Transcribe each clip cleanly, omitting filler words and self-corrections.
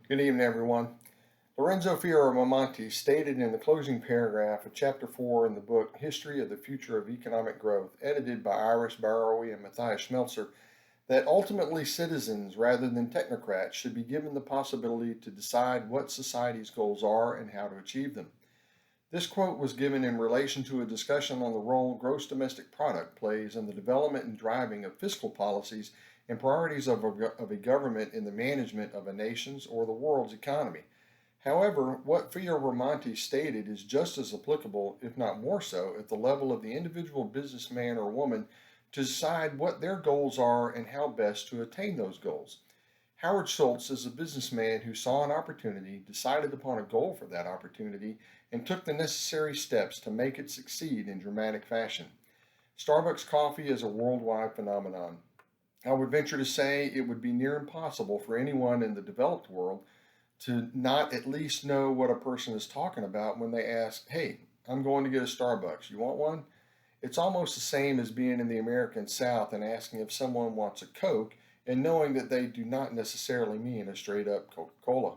Good evening, everyone. Lorenzo Fioramonti stated in the closing paragraph of Chapter 4 in the book History of the Future of Economic Growth, edited by Iris Barrowy and Matthias Schmelzer, that ultimately citizens rather than technocrats should be given the possibility to decide what society's goals are and how to achieve them. This quote was given in relation to a discussion on the role gross domestic product plays in the development and driving of fiscal policies and priorities of a government in the management of a nation's or the world's economy. However, what Fioramonti stated is just as applicable, if not more so, at the level of the individual businessman or woman to decide what their goals are and how best to attain those goals. Howard Schultz is a businessman who saw an opportunity, decided upon a goal for that opportunity, and took the necessary steps to make it succeed in dramatic fashion. Starbucks coffee is a worldwide phenomenon. I would venture to say it would be near impossible for anyone in the developed world to not at least know what a person is talking about when they ask, "Hey, I'm going to get a Starbucks. You want one?" It's almost the same as being in the American South and asking if someone wants a Coke and knowing that they do not necessarily mean a straight up Coca Cola.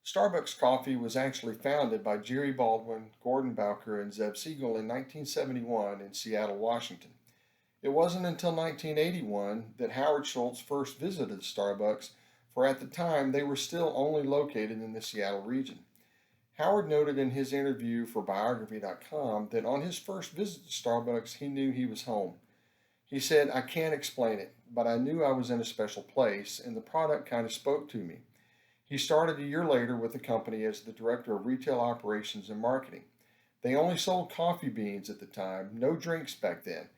Starbucks coffee was actually founded by Jerry Baldwin, Gordon Bowker, and Zeb Siegel in 1971 in Seattle, Washington. It wasn't until 1981 that Howard Schultz first visited Starbucks, for at the time they were still only located in the Seattle region. Howard noted in his interview for Biography.com that on his first visit to Starbucks, he knew he was home. He said, "I can't explain it, but I knew I was in a special place, and the product kind of spoke to me." He started a year later with the company as the director of retail operations and marketing. They only sold coffee beans at the time, no drinks back then.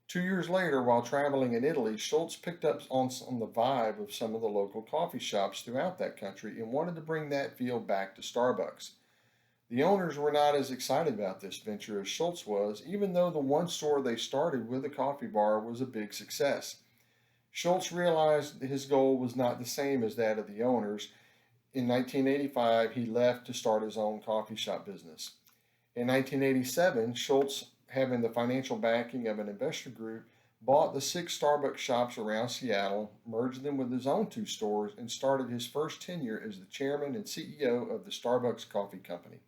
2 years later, while traveling in Italy, Schultz picked up on the vibe of some of the local coffee shops throughout that country and wanted to bring that feel back to Starbucks. The owners were not as excited about this venture as Schultz was, even though the one store they started with a coffee bar was a big success. Schultz realized his goal was not the same as that of the owners. In 1985, he left to start his own coffee shop business. In 1987, Schultz, having the financial backing of an investor group, bought the 6 Starbucks shops around Seattle, merged them with his own 2 stores, and started his first tenure as the chairman and CEO of the Starbucks Coffee Company.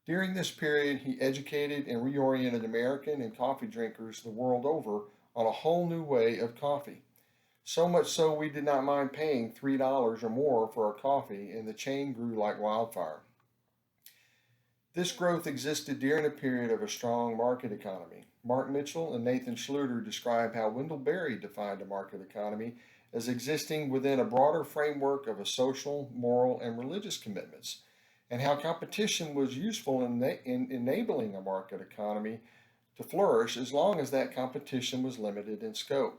During this period, he educated and reoriented American and coffee drinkers the world over on a whole new way of coffee. So much so we did not mind paying $3 or more for our coffee, and the chain grew like wildfire. This growth existed during a period of a strong market economy. Mark Mitchell and Nathan Schluter describe how Wendell Berry defined a market economy as existing within a broader framework of a social, moral, and religious commitments, and how competition was useful in enabling a market economy to flourish as long as that competition was limited in scope.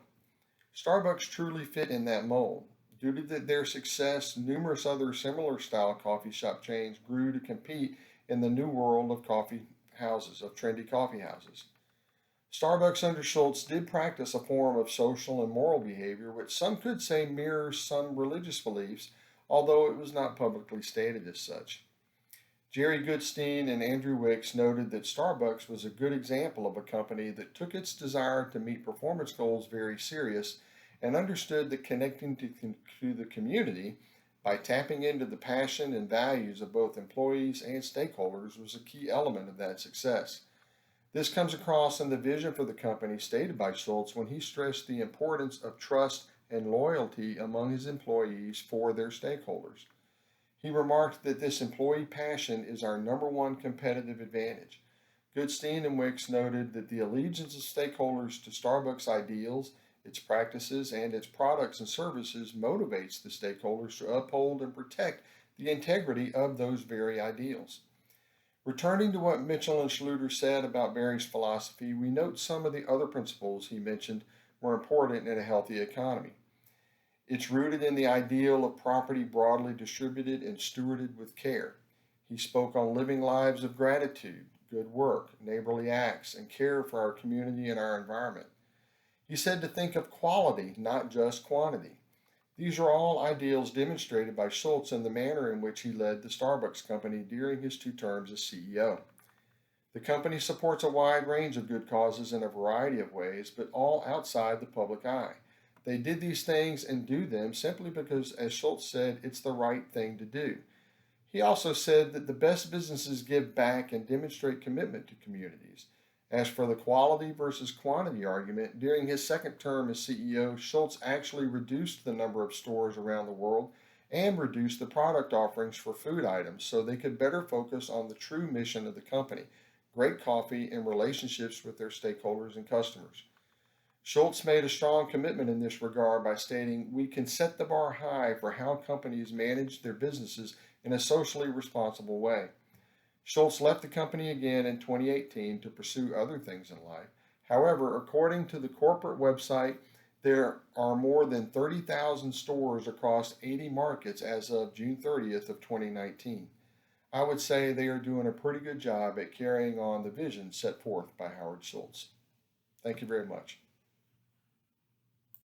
Starbucks truly fit in that mold. Due to their success, numerous other similar style coffee shop chains grew to compete in the new world of coffee houses, of trendy coffee houses. Starbucks under Schultz did practice a form of social and moral behavior which some could say mirrors some religious beliefs, although it was not publicly stated as such. Jerry Goodstein and Andrew Wicks noted that Starbucks was a good example of a company that took its desire to meet performance goals very serious and understood that connecting to the community by tapping into the passion and values of both employees and stakeholders was a key element of that success. This comes across in the vision for the company stated by Schultz when he stressed the importance of trust and loyalty among his employees for their stakeholders. He remarked that this employee passion is our number one competitive advantage. Goodstein and Wicks noted that the allegiance of stakeholders to Starbucks ideals, its practices, and its products and services motivates the stakeholders to uphold and protect the integrity of those very ideals. Returning to what Mitchell and Schluter said about Berry's philosophy, we note some of the other principles he mentioned were important in a healthy economy. It's rooted in the ideal of property broadly distributed and stewarded with care. He spoke on living lives of gratitude, good work, neighborly acts, and care for our community and our environment. He said to think of quality, not just quantity. These are all ideals demonstrated by Schultz in the manner in which he led the Starbucks company during his 2 terms as CEO. The company supports a wide range of good causes in a variety of ways, but all outside the public eye. They did these things and do them simply because, as Schultz said, it's the right thing to do. He also said that the best businesses give back and demonstrate commitment to communities. As for the quality versus quantity argument, during his second term as CEO, Schultz actually reduced the number of stores around the world and reduced the product offerings for food items so they could better focus on the true mission of the company: great coffee and relationships with their stakeholders and customers. Schultz made a strong commitment in this regard by stating, "We can set the bar high for how companies manage their businesses in a socially responsible way." Schultz left the company again in 2018 to pursue other things in life. However, according to the corporate website, there are more than 30,000 stores across 80 markets as of June 30th of 2019. I would say they are doing a pretty good job at carrying on the vision set forth by Howard Schultz. Thank you very much.